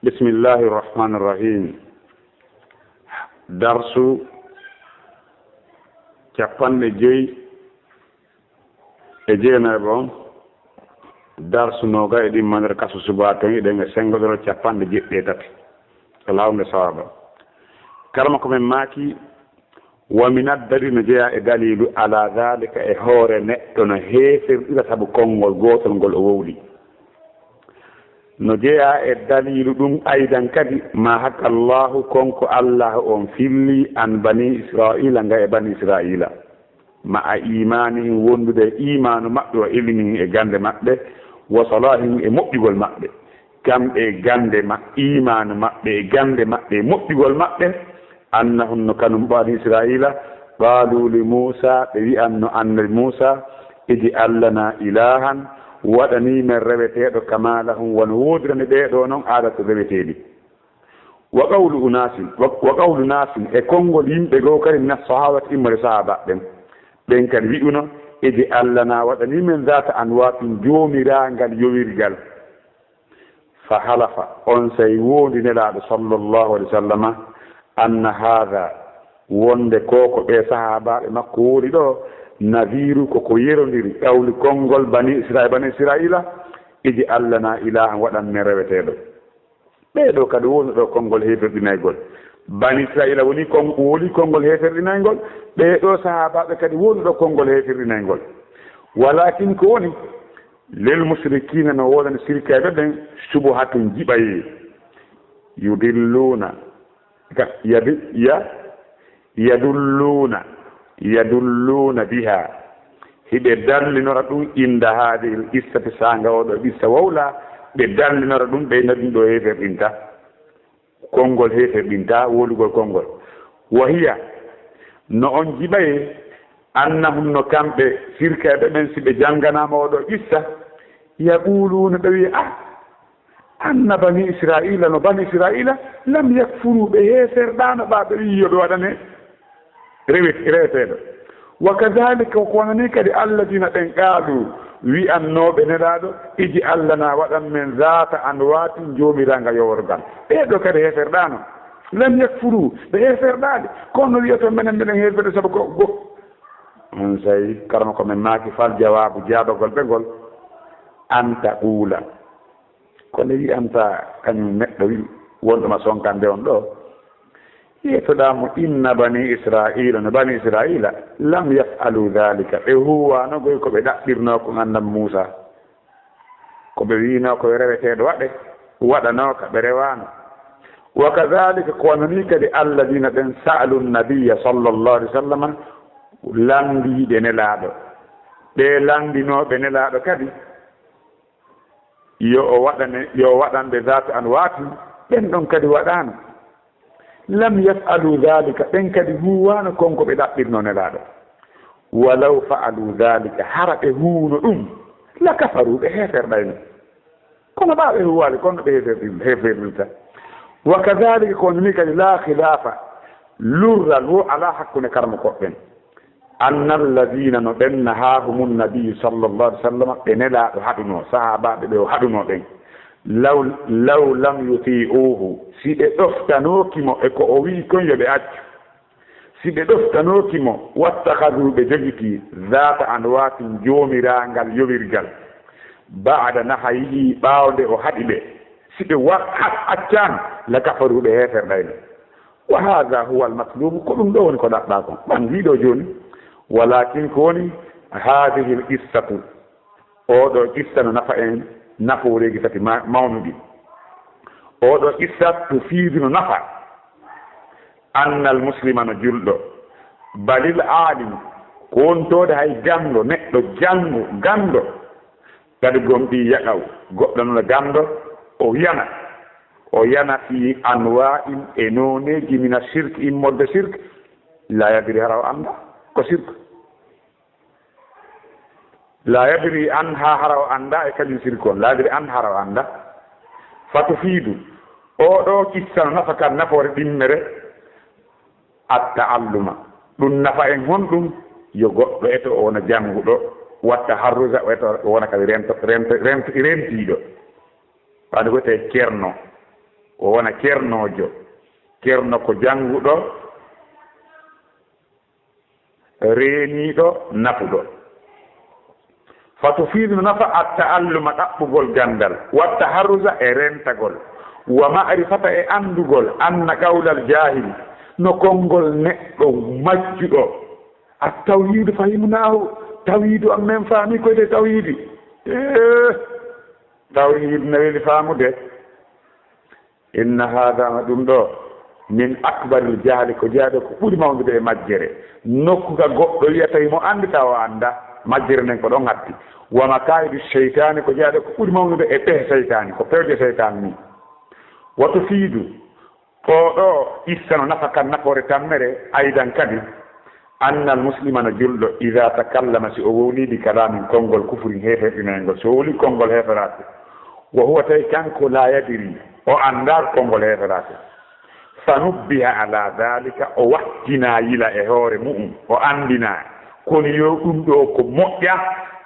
بسم الله الرحمن الرحيم درس كفن جي اجينا بون درس نوغا دي مانر كاسو سباتي دنگ سنگدو كفن جي ديتات اللهم صواب كرمكم ماكي ومن الدليل جاء دليل على ذلك هور نتون هيفر الى سبو كونغول غوتل غول وولي no jeeya e dalilu ɗum aydan kadi ma hakka allahu konko allah on filli an bani israila nga e bani israila ma a imanihim wondude imanu maɓɓe o ilmihim e gande maɓɓe wa salahihim e moƴƴugol maɓɓe kamɓe gande imanu maɓɓe e gande maɓɓe e moƴƴugol maɓɓe annahum no kanum bani israila qalu li musa ɓe wi'anno annabi musa idi allana ilahan waɗani men reweteɗo kama lahum won wodirani ɓeɗo noon aadata reweteɗi wa qawlu nasin e konngol yimɓe goo kadi min sahabata immore sahaba ɓen kadi wi'uno idi allana waɗani men zata anwatin jomiragal yowirgal fa halafa on say wondi nelaɗo sallllahu alih w sallama anna hada wonde koko ɓe sahabaɓe makko woni ɗo nadiru koko yerodiri ɗawli konngol bani israila iji allana ilahan waɗan men reweteɗo ɓeɗo kadi woni ɗo konngol heferɗinaygol bani israila woni konngol heferɗinaygol ɓeɗo sahabaɓe kadi woni ɗo konngol heferɗinaygol walakin ko woni lel musrikina no wodani sirkaɓe ɓen subuhatun jiɓaye yudilluna yadulluna biha hiɓe dallinora ɗum inda haadihil qissati sanga oɗo qissa wawla ɓe dallinora ɗum ɓeyna ɗum ɗo heferɗinta konngol heferɗinta wolugol konngol wahiya no on jiɓaye annahum no kamɓe sirkaɓe ɓen si ɓe jannganama oɗo qissa yaquluna ɓe wiya anna bani israila no bani israila lam yakfuru ɓe heferɗano ɓa ɓe wi yoɓe waɗane reweteɗo wa kadalika konani kadi alladina ɓen qaalu wi'annoɓe nelaɗo iji allah na waɗan men zata anwatin jomiraga yoworgal ɓeɗo kadi heferɗano lam yakfuru ɓe heferɗaɗe kono wiyato minen heferde saabu go on sayi karama komin maaki fal jawabu jabagol ɓegol anta ɓuula kono wi anta kañum neɗɗo wi wonɗoma sonkande on ɗo yetoɗamo inna bani israila no bani israila lam yafalu dhalika ɓe huwano goy koɓe ɗaɓɓirno ko annabi musa koɓe wino koɓe reweteɗo waɗanoka ɓe rewano wa kadhalika kononi kadi alladina ɓen sa'alu nabiya sallllahu alih w sallam landiɓe nelaɗo ɓe landinoɓe nelaɗo kadi yo waɗanɓe zata an waati ɓen ɗon kadi waɗano lam yafalu dhalika ɓen kadi huwano konko ɓe ɗaɓɓirno nelaɗo walaw faalu dhalika hara ɓe huuno ɗum la kafaru ɓe heferɗayno kono ɓaɓe huwali kono ɓe heferɗinta wa kadhalika kono ni kadi la khilafa lurral wo ala hakkunde karmo koɓɓen anna alladina no ɓen nahahumu nabiyu sallllahu alih w sallam ɓe nelaɗo haɗuno sahabaɓe ɓe o haɗuno ɓen law lam yuti'uhu si ɓe ɗoftanokimo e ko o wi kon yo ɓe accu si ɓe ɗoftanokimo wattakadu ɓe jogiti zata anwatin jomiragal yowirgal ba'da nahayihi ɓawde o haɗi ɓe si ɓe accani la kafaru ɓe heferɗayno wa hadha huwa almatlubu ko ɗum ɗo woni ko ɗaɓɓa kon ɓan wiɗo joni walakin ko woni hadihi l qissatu oɗo qissa no nafa en naforeji tati mawnuɗi oɗo qissa to fiidi no nafa anna al muslima no julɗo balil alim ko wontode hay gando neɗɗo gando kadi gomɗi yaqaw goɗɗo nono gando o yana fi anwa'in e noneji mina shirk immorde shirk la yadri haraw anda ko shirk la yadri an ha haraw anda e kañum shirk on la yadri an haraw anda fatu fiidu oɗo kissano nafa kan nafoore ɗimmere attaalluma ɗum nafa en honɗum yo goɗɗo eto wona jannguɗo watta harruja eto wona kadi rentiɗo ande ko te ceerno o wona kernojo kerno ko janguɗo reeniɗo nafuɗo fatufidu nafa atta'alluma ɗaɓɓugol gandal watta harusa e rentagol wa ma'rifata e andugol anna qawlal jahil no konngol neɗɗo majjuɗo at tawhidu fahimnahu tawhidu am men faami koyde tawhidi tawhid ne weli faamude inna hada ɗum ɗo min akbaril jahli ko jaaɗo ko ɓuri mawdude e majjere nokku ka goɗɗo wiyata mo andita o anda majjere nden ko ɗon hatti wama kayidu cheytani ko jaaɗo ko ɓuri mawdude e pehe cheytani ko pewde cheytani ni woto fiidu oɗo issa no nafa kan nafoore tammere aydan kadi annal muslima no julɗo ida takallama si o wowliɗi kalamin konngol kufri heferɗinayngol so wowli konngol heferate wo huwa tawi kanko la yadiri o anda konngol heferate fa nubbiha ala dalika o wattina yila e hoore mu'um o andina kono yo ɗum ɗo ko moƴƴa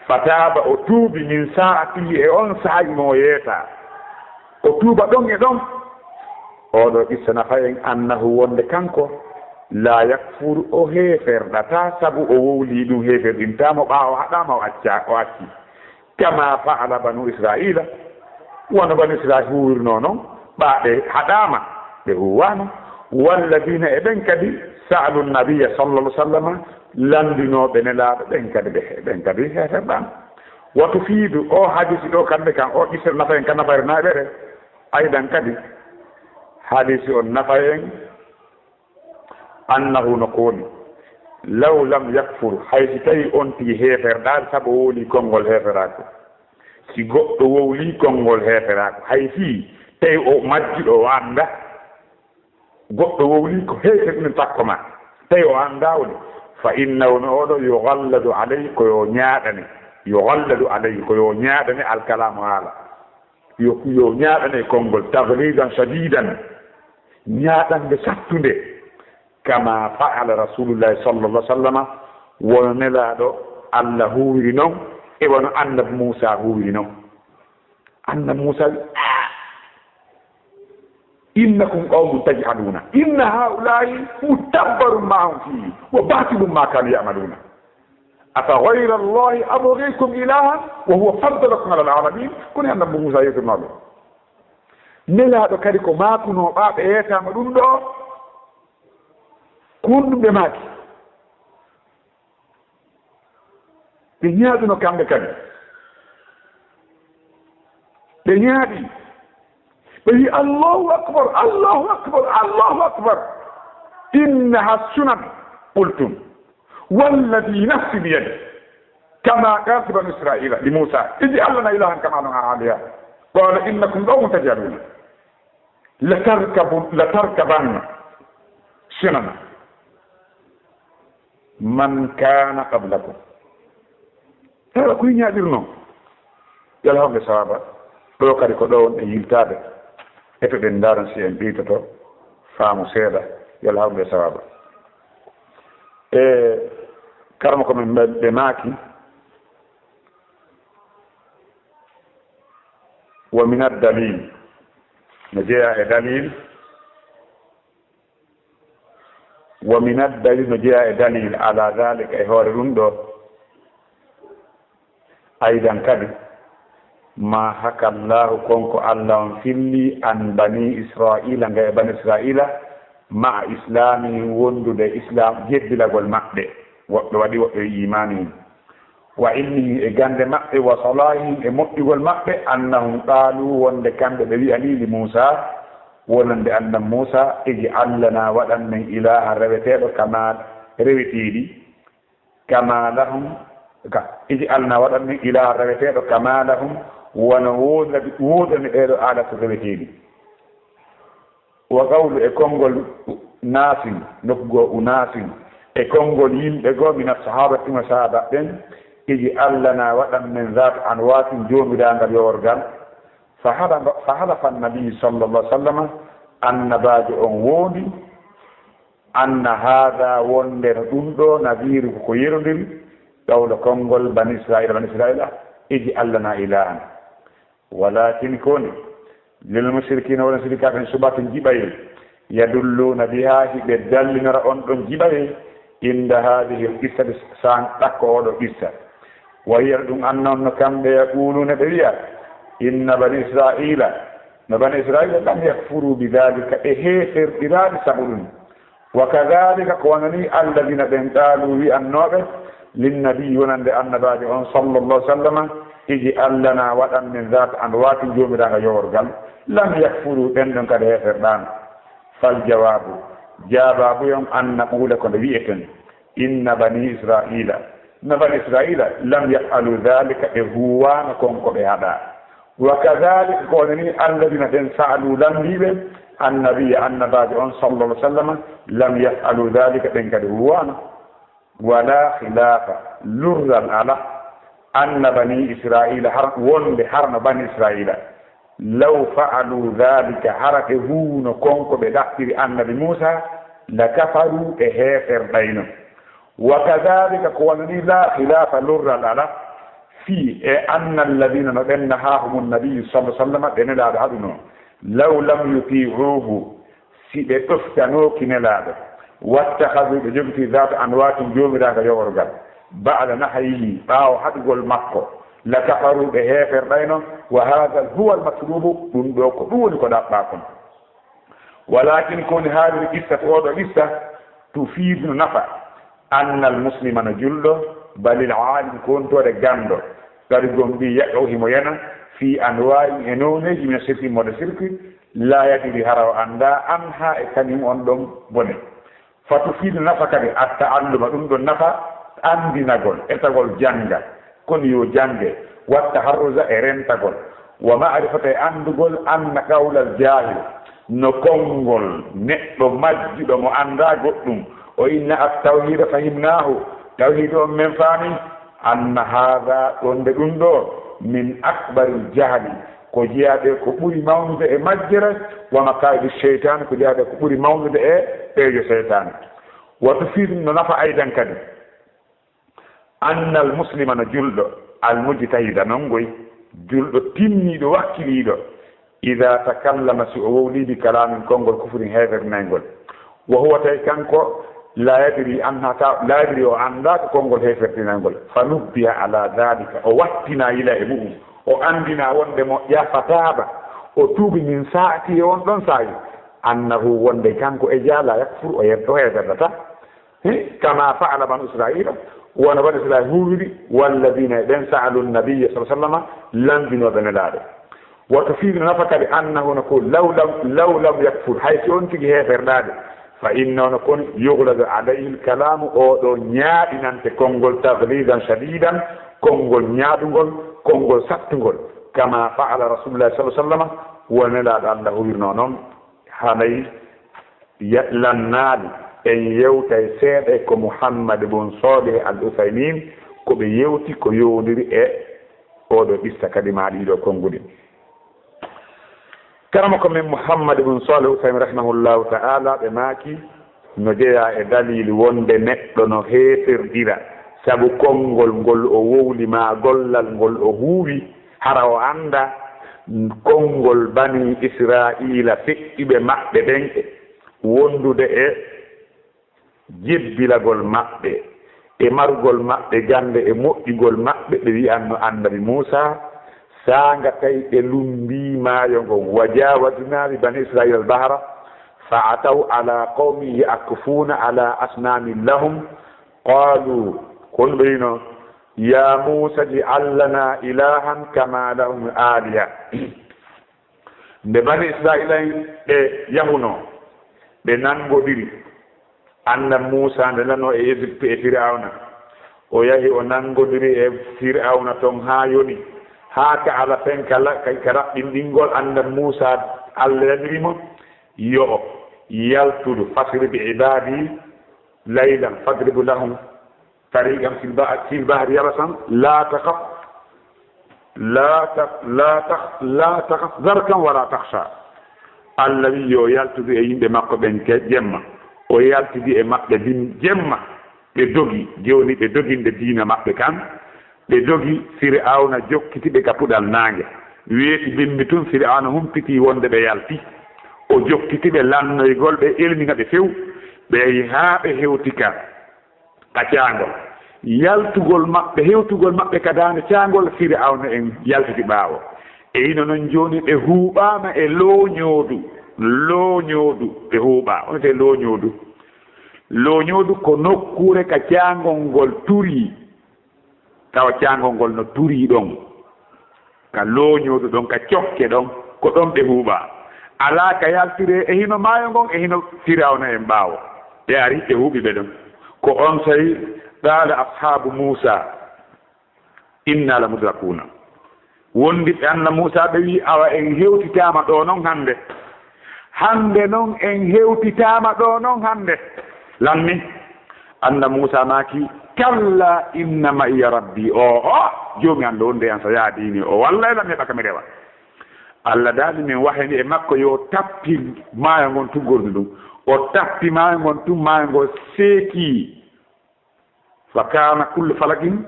fataba o tuubi min sa'atihi e on saaji mo yeeta o tuuba ɗon e ɗon oɗo issa nafa en annahu wonde kanko la yakfuru o heferɗata sabu o wowli ɗum heferɗintamo ɓaawo haɗama o acci kama fa'ala banu israila wono banu israil huwirno noon ɓaaɓe haɗama ɓe huwano walladina e ɓen kadi sa'alu nabiya sallallah sallam landinoɓe nelaaɗo ɓen kadi heferɗama woto fiidu o hadisi ɗo kamɓe kan o ƴisere nafa en ka nafare naɓere aydan kadi hadisi on nafa en annahu no ko woni law lam yakfur haysi tawi on tigi heferɗaade sabu o wowli konngol heferako si goɗɗo wowli konngol heferako hay fii tawi o majjiɗo o anda goɗɗo wowli ko heferɗinen takkoma tawi o andawde fa innahu no oɗo yughalladu alayhi koyo ñaaɗane alkalamu haala yo ñaaɗane konngol taghlidan shadidan ñaaɗande sattunde kama fa'ala rasulullahi sallallahu alaihi wasallam wono nelaaɗo Allah huwiri noon e wono annabi Musa huwiri noon annabi Musa innakum qawmun tajhaluna inna haula'i mutabbarun ma hum fihi wa batilun ma kanu ya'maluna afa ghayra allahi abghikum ilahan wa huwa faddalakum ala alalamin kono annabi Musa yettunoɗo nelaaɗo kadi ko makunoɓa ɓe yeetama ɗum ɗo kunɗum ɓe maaki ɓe ñaaɗuno kamɓe kadi ɓe ñaaɗi ɓe wi allahu akbar allahu akbar allahu akbar innaha sunan qultum walladi nafsi biyadi kama qala banu israila li musa ij'al lana ilahan kama lahum aliha qala innakum qawmun tajhaluna latarkabanna sunana man kana qablakum tawa koye ñaaɗir noon yala honde sawaba ɗo kadi ko ɗo won e yiltade eto ɗen ndaran si en ɓiytoto faamu seeɗa yala honde sawaba e karama komin ɓe maaki wa min addalil no jeeya e dalil wa min addalil no jeeya e dalil ala dalika e hoore ɗum ɗo aydan kadi ma haka llahu konko allah on filli an bani israila nga e bani israila ma islami wondude islam jeddilagol maɓɓe woɓɓe waɗi woɓɓe imani wa ilmihi e gande maɓɓe wa salahihim e moƴƴugol maɓɓe annahum qaalu wonde kamɓe ɓe wi'ani li Musa wonande annam Musa iji allana waɗan men ilaha reweteɗo kama rewetiɗi kama lahum iji allana waɗan men ilaha reweteɗo kama lahum wono wodani ɗeɗo alatu rewetiɗi wa qawlu e konngol nasin nokkugo unasin e konngol yimɓe goo min assahabati wa sahaba ɓen iji allana waɗan men zat anwatin jomiragal yoworgal fa halafa annabi sallallahu alih w sallam annabajo on wondi anna hada wonde no ɗum ɗo nadiru ko yerodiri ɗawlo konngol bani israila iji allana ilahan walakin koni lil mushrikina wala sirikaten subatin jibaye yadulluna biha hiɓe dallinora on ɗon jibaye inda hadihi qissa san ɗakko oɗo qissa wa hiya ɗum annon no kamɓe yaquluna ɓe wiya inna bani israila no bani israila lam yakfuru bidalika e heferɗiraɗi sabu ɗum wa kadalika ko wonani alladina ɓen qaalu wi'annoɓe linnabiyi wonande annabaji on sallllahu sallama iji allana waɗan min zata and wati jomiraga yoworgal lam yakfuru ɓen ɗon kadi heferɗano fal jawabu jababuyon anna ɓuule ko nde wi'eten inna bani israila no bani israila lam yafalu dhalika e huwano konko ɓe haɗa wa kadhalika ko wonani alladina ɓen saalu lambiɓe annabiya annabaji on sallllahu sallama lam yafalu dhalika ɓen kadi huwano wala khilafa lurral ala anna bani israila har wonde harno bani israila law faalu dhalika harake huuno konko ɓe ɗaɓɓiri annabi moussa la kafaru e heeferɗayno wa kadhalika ko wonani la khilafa lurral ala fi e anna alladina no ɓen nahahum nabiyu sallah sallama ɓe nelaɗo haɗuno law lam yutiuhu si ɓe ɗoftanoki nelaɗo wattahadu ɓe jogiti zata anwatin jomiraga yoworgal ba'da nahyihi ɓaawo haɗugol makko la kafaru ɓe heeferɗayno wa hada huwa almatlubu ɗum ɗo ko ɗum woni ko ɗaɓɓa kon walakin koni haaliri qissa to oɗo qissa tufiidu no nafa anna almuslima no julɗo balil alim kontore ganndo kadi gomɗi yaƴo himo yana fi anwa'i e noneji min sirki mode sirki la yadiri hara o annda an ha e kañum on ɗon bone fa tufiidu nafa kadi atta alluma ɗum ɗon nafa andinagol etagol janga kono yo jange watta harrusa e rentagol wa ma'rifata e andugol anna qawlal jahil no konngol neɗɗo majjuɗo mo anda goɗɗum o inna at-tawhida fahimnahu tawhid on men faami anna hada ɗonde ɗum ɗo min akbaril jahli ko jeyaɗe ko ɓuri mawnude e majjere wa makaidi cheytane ko jeyaɗe ko ɓuri mawnude e ɓeejo cheytane wa tufiidu no nafa aydan kadi anna almuslima no julɗo almujtahida non goy julɗo timmiɗo wakkiliɗo ida takallama si o wowli bi kalamin konngol kufrin heefernayngol wa huwa tawi kanko la yadri annata la yadri o annda ko konngol heefertinayngol fa nubbiya ala dhalika o wattina yila e muɗum o andina wonde mo yafataba o tuubi min saati e on ɗon saahi annahu wonde kanko e jaala yakfur o heeferdata kama faala banu israila wona bani israil huwiri walladina ɓen saalu nabiya sa sallama lambinoɓe nelaɗo woto fiino nafa kadi annahu no ko law lam yakfur hay si on tigi heeferɗade fa innono kon yugladu alayhi lkalamu oɗo ñaaɗinante konngol taglidan shadidan konngol ñaaɗugol konngol sattugol kama faala rasulullah sa sallama wonelaɗo allah huwirno noon hanay lannaɗi en yewtay seeɗa ko Muhammad bun Salih al-Uthaymin ko ɓe yewti ko yowndiri e oɗo ɓissa kadi ma ɗiɗo konngudi karama ko min Muhammad bun Salih al-Uthaymin rahimahullahu ta'ala ɓe maaki no jeeya e dalil wonde neɗɗo no heeferɗira sabu konngol ngol o wowli ma gollal ngol o huuwi hara o annda konngol bani Israila feƴƴiɓe maɓɓe ɓen wondude e jebbilagol maɓɓe e margol maɓɓe gande e moƴƴigol maɓɓe ɓe wi'anno annabi Moussa sanga tawi ɓe lumbi maayo ngon wa jawazna bi bani israila albahra fa ataw ala qawmi yakfuna ala asnamin lahum qalu kon ɓeyno ya Moussa ij'al lana ilahan kama lahum aliha nde bani israila ɓe yahuno ɓe nangodiri anna Moussa nde nano e Égypte e Firawna o yahi o nangodiri e Firawna ton ha yoni ha ka ala fen kala ka raɓɓinɗingol anna Moussa Allah yamirimo yo yaltudu fasri bi ibadi laylan fadribu lahum tariqan fil bahri yabasan la takhaf zarkan wala takhsha Allah wi yo yaltudu e yimɓe makko ɓen ke jemma o yaltidi e maɓɓe din jemma ɓe dogi joni ɓe doginde diina maɓɓe kan ɓe dogi Firawna jokkitiɓe ka puɗal naange weeti bimbi tun Fir'auna humpiti wonde ɓe yalti o jokkiti ɓe lannoygol ɓe elminga ɓe few ɓe yahi haa ɓe hewtika ka caangol yaltugol maɓɓe hewtugol maɓɓe ka daande caangol Fir'auna en yaltiti ɓaawo e ino noon jooni ɓe huuɓaama e looñoodu ɓe huuɓaa on te looñoodu ko nokkuure ka caangol ngol turii tawa caangol ngol no turii ɗon ka looñoodu ɗon ka cokke ɗon ko ɗon ɓe huuɓaa alaa ka yaltiree e hino maayo ngon e hino Firawna en ɓaawo ɓe ari ɓe huuɓi ɓe ɗon ko on tawi qaala ashabu Muusa inna la mudrakuuna wondiɓe anna Muusa ɓe wi awa en hewtitaama ɗo noon hannde noon en hewtitaama ɗo noon hannde lanni anna Muusa maaki kalla inna ma'iya rabbi o joomi an ɗo nde an so yaadini o walla elam heɓa kami rewa Allah daali min waheni e makko yo tappi maayo ngon tuggorni ɗum o tappi maayo ngon tum maayo ngo seeki fa kana kullu falagin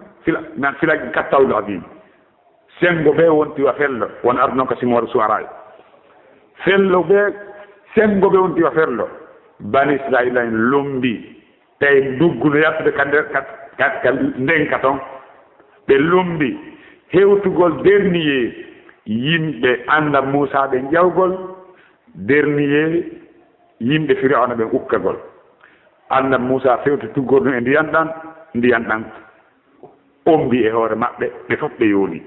filagin kattawlu azim sengo ɓe wonti wa fello won ardu noon ko simoɗo suwaray fello ɓe sengo ɓe wonti wa fello bani Israila en lombi tawi dugguno yattude ka ndenka toon ɓe lombi hewtugol dernier yimɓe anda Muusa ɓe jawgol dernier yimɓe Firawna ɓe ukkagol anda Muusa fewti tuggorɗum e ndiyan ɗan ombi e hoore maɓɓe ɓe fof ɓe yooli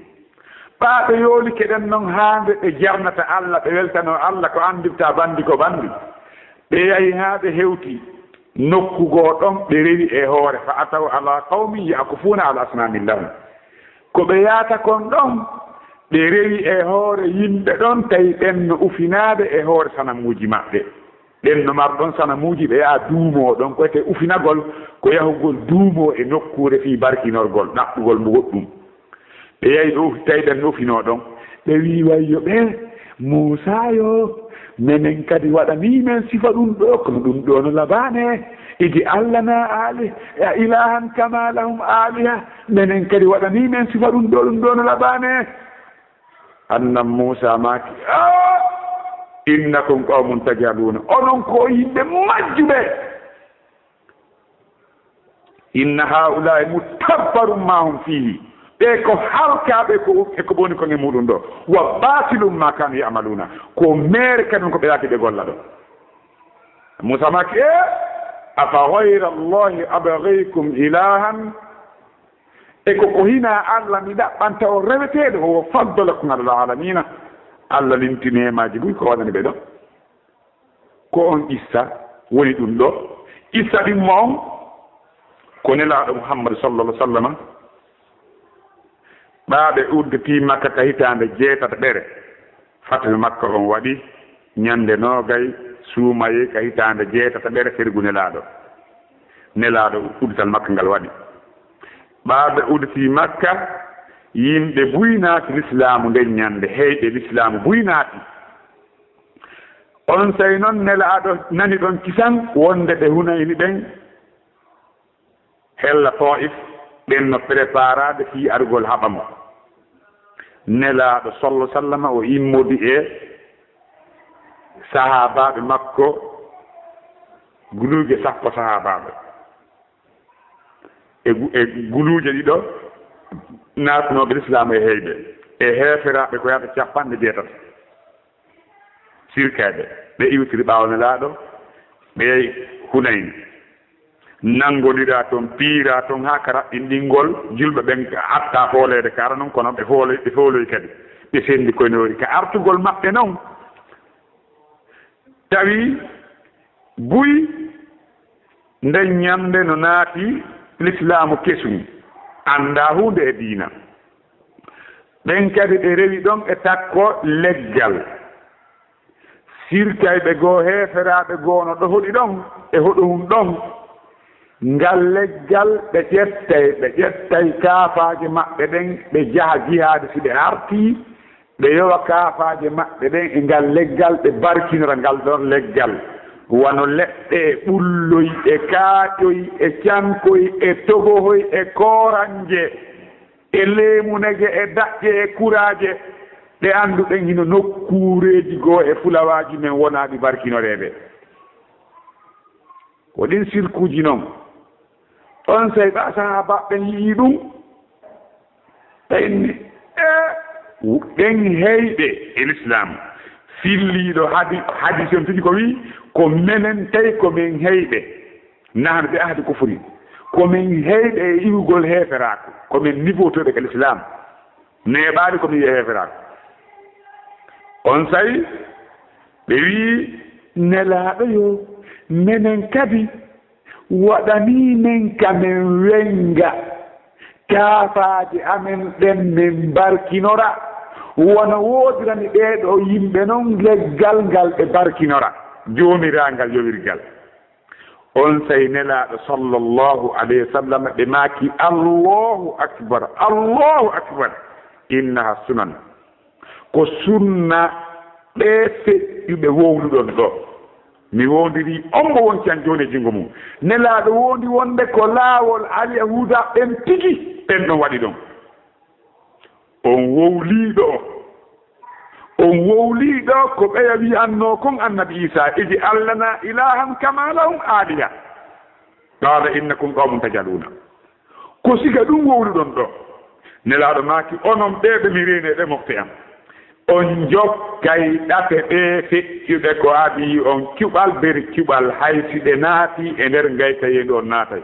ɓe yooli keɗen noon haande ɓe jarnata Allah ɓe weltano Allah ko andirta bandi ko bandi ɓe yahi haa ɓe hewti nokkugoo ɗon ɓe rewi e hoore fa ataw ala qawmin yakufuna ala asnamin lahum ko ɓe yaata kon ɗon ɓe rewi e hoore yimɓe ɗon tawi ɓen no ufinaade e hoore sanamuuji maɓɓe ɓen no marɗon sanamuuji ɓe yaha duumoo ɗon koyte ufinagol ko yahugol duumoo e nokkuure fii barkinorgol ɗaɓɓugol mo goɗɗum ɓe yahi ɗo tawi ɓen no ufinoo ɗon ɓe wi wayyo ɓe Muusa yo menen kadi waɗanii men sifa ɗum ɗo kono ɗum ɗo no labaane idi Allah na ilahan kama lahum aliha menen kadi waɗanii men sifa ɗum ɗo no labaane annan Muusa maaki innakum qawmun tajhaluna onon ko yimɓe majjuɓe inna haula'i mutabbarun ma hum fihi ɓe ko halkaaɓe ko ɓoni ko nge muɗum ɗo wa batilum ma kanu yamaluna ko mere kadum ko ɓe yaaki ɓe golla ɗo Muusa maaki afa ghayra allahi abghaykum ilahan e ko hina Allah mi ɗaɓɓanta o reweteɗo o faddalakum alal alamina Allah limti nemaji ɓuy ko waɗani ɓe ɗo ko on issa woni ɗum ɗo issa ɗimmo on ko nelaɗo Muhammad sallallahu sallam ɓaaɓe udditi Makka ka hitande 6 ɓere fatu Makka on waɗi ñande noogay suumaye ka hitande 6 ɓere fergu nelaɗo uddital Makka ngal waɗi ɓaaɓe udditi Makka yimɓe buynaati l'islamu nden ñande heyɓe l'islamu buynaati on tawi noon nelaaɗo nani ɗon kisan wonde ɓe hunayni ɓen hella Taif ɓen no préparade fii argol haɓamo nelaaɗo sallallahu sallam o immodi e sahabaɓe makko guluuje 10 sahabaɓe e guluuje ɗiɗo naatnoɓe l'islam e heyɓe e heeferaɓe ko yata 90 sirkeɓe ɓe iwtiri ɓaawo nelaaɗo ɓe yehi Hunayn nangolira toon piira toon haa ka raɓɓin ɗingol julɓe ɓen atta foolede kara noon kono ɓe fooloy kadi ɓe sendi koynori ka artugol maɓɓe noon tawi buy nden ñande no naati l'islamu kesum anda hunde e diina ɓen kadi ɓe rewi ɗon e takko leggal sirkayɓe goo heeferaɓe goono ɗo hoɗi ɗon e hoɗohum ɗon ngal leggal ɓe ƴettay kaafaje maɓɓe ɗen ɓe jaha jihaade si ɓe artii ɓe yowa kaafaje maɓɓe ɗen e ngal leggal ɓe barkinora ngal ɗon leggal wano leɗɗe e ɓulloy e kaaƴoy e cankoy e togohoy e kooranje e leemunege e daƴƴe e kuraaje ɗe annduɗen hino nokkuureeji goo e fulawaaji men wonaaɗi barkinoreeɓe ko ɗin sirkuuji noon on sayɓa sahabaɓen yii ɗum ɓenni ɗen heyɓe e l'islam filliiɗo hadis on tigi ko wii ko menen tawi komin heyɓe nahno ɓe ahdi kufri komin heyɓe e iwugol heeferaako komin nifotoɓe ke l'islam neeɓaali komin wiye heeferaako on sayi ɓe wii nelaaɗo yo menen kadi waɗanii men kamen wenga kaafaaje amen ɗen min barkinora wona woodirani ɓeeɗo yimɓe noon leggal ngal ɓe barkinora joomiraangal yowirgal on sayi nelaaɗo sallllahu alayhi wa sallam ɓe maaki allahu akbar innaha sunan ko sunna ɓe feƴƴuɓe wowluɗon ɗo mi wondiri on mo wonti an jooni e junngo mum nelaaɗo wondi wonde ko laawol alyahuda ɓen tigi ɓen ɗon waɗi ɗon on wowliiɗo ko ɓeya wiyatnoo kon annabi isa iji allahna ilahan kama lahum aliha qala innakum qawmun tajaluna ko siga ɗum wowluɗon ɗo nelaaɗo maaki onon ɓeɓe mi reene ɓe mofte am on jokkay ɗafe ɓe feƴƴuɓe ko adi on cuɓal beri cuɓal haysiɗe naati e nder ngaytayendu on naatay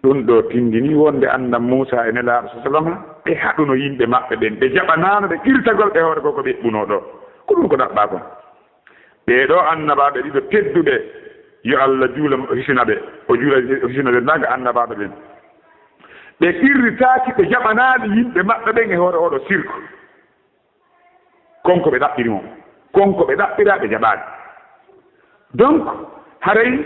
ɗum ɗo tindini wonde annda Moussa e nelaaɗo sa sallam ɓe haɗuno yimɓe maɓɓe ɓen ɓe jaɓanaano ɓe irtagol ɓe hoore koko ɓeɓɓunoo ɗo ko ɗum ko ɗaɓɓaa kon ɓeeɗo annabaaɓe ɗiɗo tedduɓe yo Allah juula hisina ɓe o juula hisina ɓe naga annabaaɓe ɓen ɓe irritaaki ɓe jaɓanaani yimɓe maɓɓe ɓen e hoore oɗo sirku konko ɓe ɗaɓɓiri mo konko ɓe ɗaɓɓiraa ɓe jaɓaani donc haray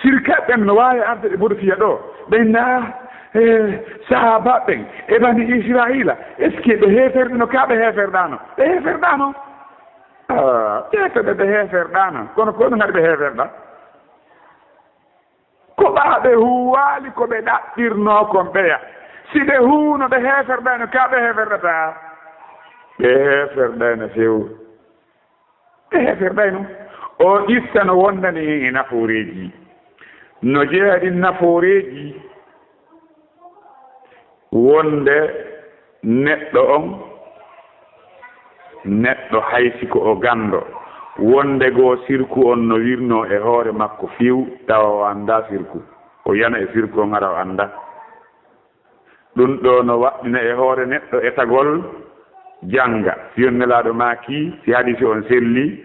sirka ɓen no waawi arde ɓe mboɗo fiya ɗo ɓen naa sahaba ɓen e bani israila est ce que ɓe heeferɗi no kaa ɓe heeferɗaano ɓe heeferɗaano ƴeetoɓe ɓe heeferɗaano kono ko ɗum haɗi ɓe heeferɗa ko ɓaaɓe huwaali ko ɓe ɗaɓɓirnoo kon ɓeya si ɓe huuno ɓe heeferɗaano kaa ɓe heeferɗataa ɓe heeferɗayno few ɓe heeferɗayno o ƴista no wondani e nafooreeji no jeeɗi nafooreeji wonde neɗɗo on neɗɗo haysi ko o ganndo wonde goo sirku on no wirnoo e hoore makko fiw tawa o annda sirku o yana e sirku on ara o annda ɗum ɗo no waɗɗina e hoore neɗɗo e tagol jannga si on nelaaɗo maaki si hadisi on selli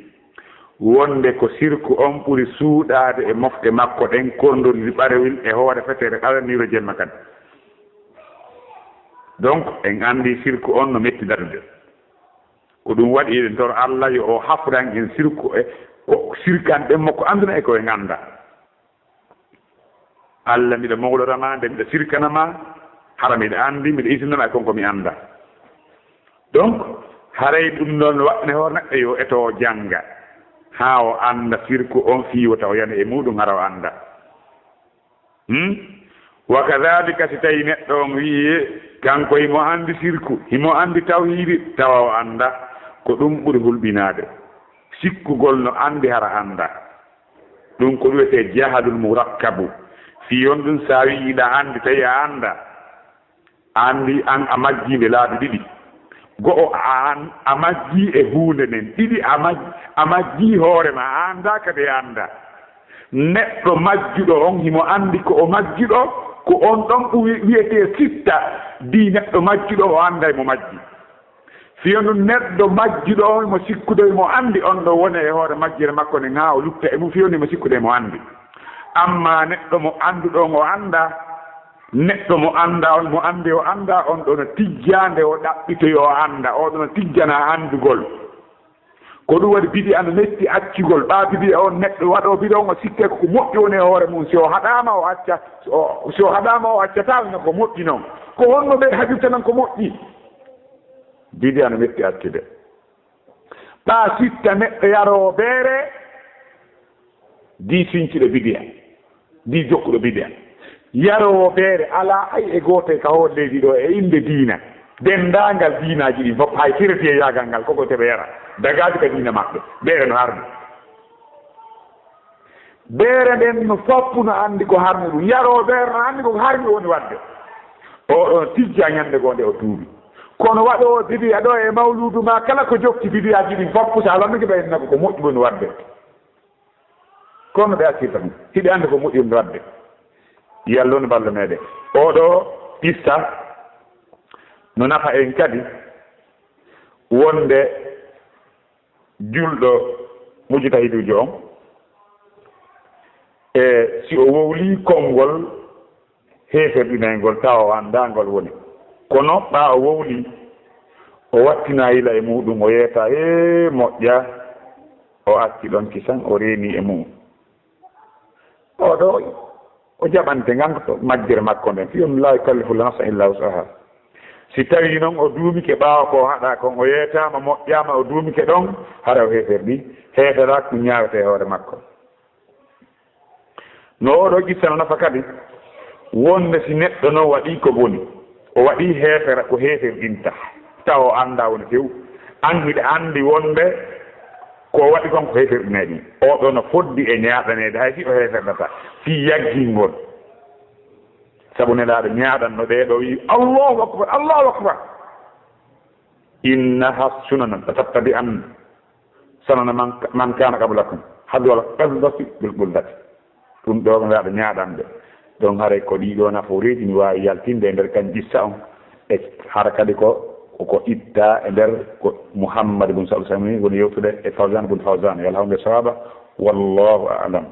wonde ko sirku on ɓuri suuɗaade e mofɗe makko ɗen konndordi ɓarewil e hoore fetere alaniiro jemma kadi donc en anndi sirku on no metti darude ko ɗum waɗi eɗen toro Allah yo o hafran en sirku e ko sirkanɗen makko annduna e koye ngannda Allah miɗa mawlorama nde miɗa sirkanama hara miɗa anndi miɗa isinoma e konko mi annda donc haray ɗum noon waɗne hoore neɗɗo yo eto jannga haa o annda sirku on fiiwata o yana e muɗum hara o annda wa kadalika si tawi neɗɗo on wiye kanko himo anndi sirku himo anndi tawhiidi tawa o annda ko ɗum ɓuri hulɓinaade sikkugol no anndi hara annda ɗum ko wiyetee jahalul murakkabu si on ɗum sa wiiɗa anndi tawi a annda anndi an a majjiinde laabi ɗiɗi go'o an a majjii e huunde nden ɗiɗi a majjii hoore ma a annda kadi annda neɗɗo majjuɗo on himo anndi ko o majjuɗo ko on ɗon wiyetee sitta di neɗɗo majjuɗo o annda mo majji si on ɗum neɗɗo majjuɗo on mo sikkude mo anndi on ɗo woni e hoore majjire makko ne haa o lutta e mum fiyoni mo sikkude mo anndi amma neɗɗo mo annduɗo on o annda neɗɗo mo annda on mo anndi o annda on ɗo no tijjande o ɗaɓɓitoy o annda o ɗo no tijjana anndugol ko ɗum waɗi biɗi ano metti accugol ɓaa biɗi on neɗɗo waɗo biɗi on o sikke ko moƴƴi woni e hoore mum si o haɗama o acca si o haɗama o accata no ko moƴƴi noon ko honno ɓe hajirta noon ko moƴƴi biɗi ano metti accude ɓaa sitta neɗɗo yaroo beere di siñciɗo biɗiya di jokkuɗo biɗiya yaroo beere alaa hay e goote ka hool leydi ɗo e innde diina dendaangal diinaaji ɗi fof hay tireti e yaagal ngal koko teɓe yara dagaji ka diina maɓɓe ɓeere no harmi ɓeere nden no foppu no anndi ko harmi ɗum yaroo ɓeere no anndi ko harmi woni wadde oɗon tijja ñannde goo nde o tuubi kono waɗoo bidiya ɗo e mawludu ma kala ko jokki bidiyaaji ɗin foppu so alanndeke ɓeynnago ko moƴƴi woni wadde kono ɓe accirta ɗum hiɗi annde ko moƴƴi woni wadde yallo no balla meeɗen oɗo issa no nafa en kadi wonde julɗo mujtahidujo on e si o wowli konngol heeferɗinaygol tawa o anndangol woni kono ɓa o wowli o wattina yila e muɗum o yeeta e moƴƴa o acci ɗon kisan o reeni e mum oɗo o jaɓante ganko majjere makko nden fiyum la yukallifu nafsan illa wusaha si tawi noon o duumike ɓaawa ko haɗa kon o yeetama moƴƴama o duumike ɗon hara o heeferɗi heefera ko ñaawete hoore makko no oɗo ƴissa no nafa kadi wonde si neɗɗo noon waɗi ko boni o waɗi heefera ko heeferɗinta taw o annda woni few anndude anndi wonde ko waɗi kon ko heeferɗine ɗin oɗo no foddi e ñaaɗaneede hay si o heeferɗata fi yaggingol sabu nelaaɗo ñaaɗanno ɗeeɗo wi allahu akbar innaha sunana tattabi an sanana man kana qablakum hadwala qasdati bil qullati ɗum ɗo ko ngaaɗo ñaaɗande donc haray ko ɗiɗo naforeji mi waawi yaltinde e ndeer kan jissa on e hara kadi ko itta e ndeer ko mouhammad bun sal sami woni yewtude e fawsan bun fawsan yo Allah hawde sawaba wallahu a'lam